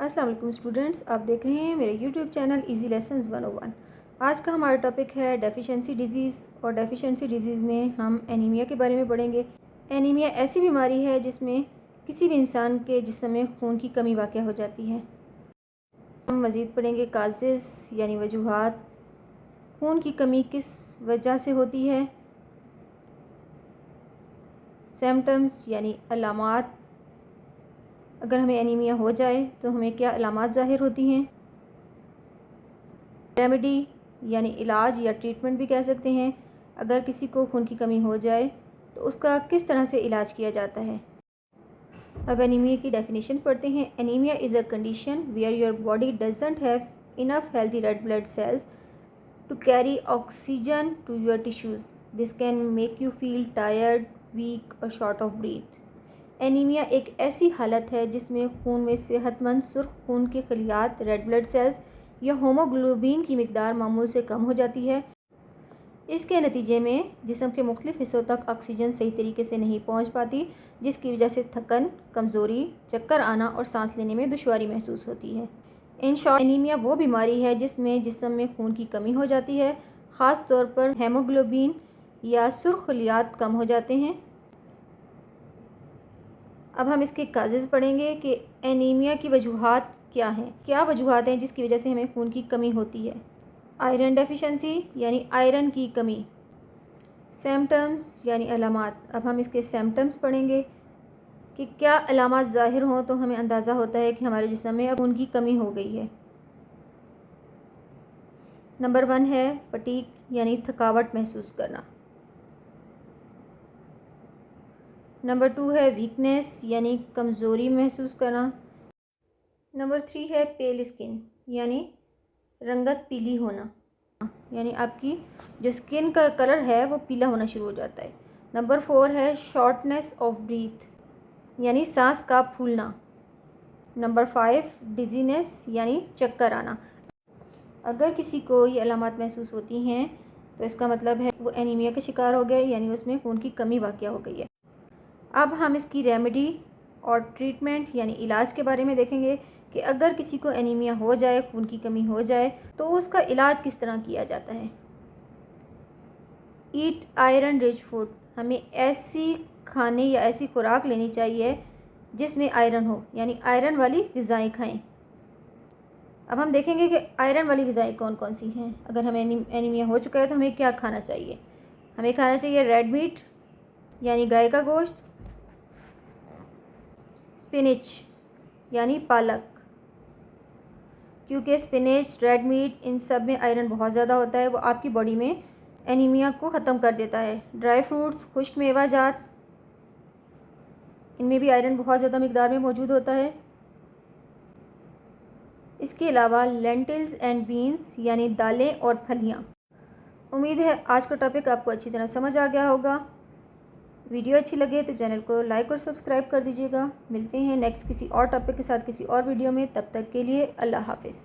अस्सलाम वालेकुम स्टूडेंट्स, आप देख रहे हैं मेरे यूट्यूब चैनल इजी लेसन्स 101। आज का हमारा टॉपिक है डेफिशिएंसी डिजीज़ और डेफिशिएंसी डिजीज़ में हम एनीमिया के बारे में पढ़ेंगे। एनीमिया ऐसी बीमारी है जिसमें किसी भी इंसान के जिस्म में खून की कमी वाक़या हो जाती है। हम मज़ीद पढ़ेंगे काज़ेस यानी वजूहात, खून की कमी किस वजह से होती है, सिम्टम्स यानी अलामात, अगर हमें एनीमिया हो जाए तो हमें क्या अलामात ज़ाहिर होती हैं, रेमेडी यानी इलाज या ट्रीटमेंट भी कह सकते हैं, अगर किसी को खून की कमी हो जाए तो उसका किस तरह से इलाज किया जाता है। अब एनीमिया की डेफिनेशन पढ़ते हैं। Anaemia is a condition where your body doesn't have enough healthy red blood cells to carry oxygen to your tissues. This can make you feel tired, weak और शॉर्ट ऑफ ब्रीथ। एनीमिया एक ऐसी हालत है जिसमें खून में सेहतमंद सुर्ख खून के खलियात रेड ब्लड सेल्स या होमोग्लोबिन की मिकदार मामूल से कम हो जाती है। इसके नतीजे में जिस्म के मुख्तलिफ हिस्सों तक ऑक्सीजन सही तरीके से नहीं पहुंच पाती, जिसकी वजह से थकन, कमज़ोरी, चक्कर आना और सांस लेने में दुश्वारी महसूस होती है। इन शॉर्ट, एनीमिया वो बीमारी है जिसमें जिस्म में खून की कमी हो जाती है, ख़ास तौर पर हेमोग्लोबिन या सुर्ख खलियात कम हो जाते हैं। अब हम इसके काजेज़ पढ़ेंगे कि एनीमिया की वजूहात क्या हैं, क्या वजूहात हैं जिसकी वजह से हमें खून की कमी होती है। आयरन डेफिशिएंसी यानी आयरन की कमी, सिम्टम्स यानी अलामात। अब हम इसके सिम्टम्स पढ़ेंगे कि क्या अलामात ज़ाहिर हों तो हमें अंदाज़ा होता है कि हमारे जिस्म में अब खून की कमी हो गई है। नंबर 1 है फटीग यानी थकावट महसूस करना। नंबर 2 है वीकनेस यानी कमज़ोरी महसूस करना। नंबर 3 है पेल स्किन यानी रंगत पीली होना, यानी आपकी जो स्किन का कलर है वो पीला होना शुरू हो जाता है। नंबर 4 है शॉर्टनेस ऑफ ब्रीथ यानी सांस का फूलना। नंबर 5 डिजीनेस यानी चक्कर आना। अगर किसी को ये अलामात महसूस होती हैं तो इसका मतलब है वो एनीमिया का शिकार हो गया, यानी उसमें खून की कमी वाक़या हो गई है। अब हम इसकी रेमेडी और ट्रीटमेंट यानी इलाज के बारे में देखेंगे कि अगर किसी को एनीमिया हो जाए, खून की कमी हो जाए, तो उसका इलाज किस तरह किया जाता है। ईट आयरन रिच फूड, हमें ऐसी खाने या ऐसी खुराक लेनी चाहिए जिसमें आयरन हो, यानी आयरन वाली ग़िज़ाएँ खाएं। अब हम देखेंगे कि आयरन वाली ग़िज़ाएँ कौन कौन सी हैं। अगर हमें एनीमिया हो चुका है तो हमें क्या खाना चाहिए। हमें खाना चाहिए रेड मीट यानी गाय का गोश्त, स्पिनिच यानी पालक, क्योंकि स्पिनिच, रेड मीट, इन सब में आयरन बहुत ज़्यादा होता है, वो आपकी बॉडी में एनीमिया को ख़त्म कर देता है। ड्राई फ्रूट्स, खुश्क मेवा जात, इनमें भी आयरन बहुत ज़्यादा मिकदार में मौजूद होता है। इसके अलावा लेंटिल्स एंड बीन्स यानी दालें और फलियाँ। उम्मीद है आज का टॉपिक आपको अच्छी तरह समझ आ गया होगा। वीडियो अच्छी लगे तो चैनल को लाइक और सब्सक्राइब कर दीजिएगा। मिलते हैं नेक्स्ट किसी और टॉपिक के साथ किसी और वीडियो में, तब तक के लिए अल्लाह हाफ़िज़।